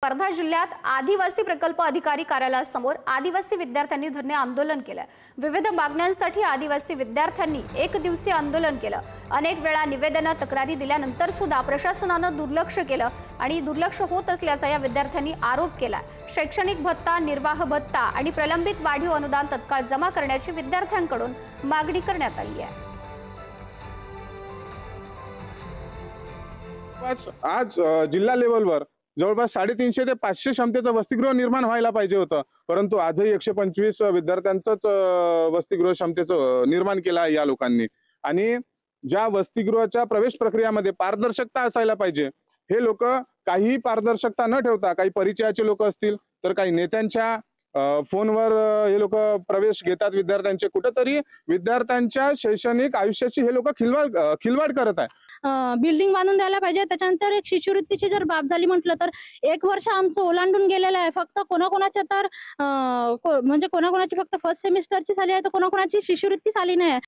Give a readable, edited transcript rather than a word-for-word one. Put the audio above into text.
वर्धा जिल्ह्यात आदिवासी प्रकल्प अधिकारी कार्यालयासमोर आदिवासी विद्यार्थ्यांनी धरणे आंदोलन केलं। विविध मागण्यांसाठी आदिवासी विद्यार्थ्यांनी एक दिवसीय आंदोलन केलं। अनेक वेळा निवेदन तक्रारी दिल्यानंतर सुद्धा प्रशासनाने दुर्लक्ष केलं आणि दुर्लक्ष होत असल्याचा या विद्यार्थ्यांनी आरोप केला। शैक्षणिक भत्ता, निर्वाह भत्ता आणि प्रलंबित वाढीव अनुदान तत्काळ जमा करण्याची विद्यार्थ्यांकडून मागणी करण्यात आली आहे। आज जिल्हा लेवलवर जवळपास 350 ते 500 क्षमतेचं वसतिगृह निर्माण व्हायला पाहिजे होतं, परंतु आजही 125 विद्यार्थ्यांचंच वसतिगृह क्षमतेचं निर्माण केलं आहे या लोकांनी। आणि ज्या वसतिगृहाच्या प्रवेश प्रक्रियामध्ये पारदर्शकता असायला पाहिजे, हे लोक काही पारदर्शकता न ठेवता काही परिचयाचे लोक असतील तर काही नेत्यांच्या फोनवर हे लोक प्रवेश घेतात विद्यार्थ्यांचे। कुठेतरी विद्यार्थ्यांच्या शैक्षणिक आयुष्याची हे लोक खिलवाड करत आहे। बिल्डिंग बांधून द्यायला पाहिजे। त्याच्यानंतर एक शिष्यवृत्तीची जर बाब झाली म्हटलं तर 1 वर्ष आमचं ओलांडून गेलेलं आहे। फक्त कोणाकोणाच्या तर म्हणजे कोणाकोणाची फक्त फर्स्ट सेमिस्टरची झाली आहे, तर कोणाकोणाची शिष्यवृत्ती झाली नाही।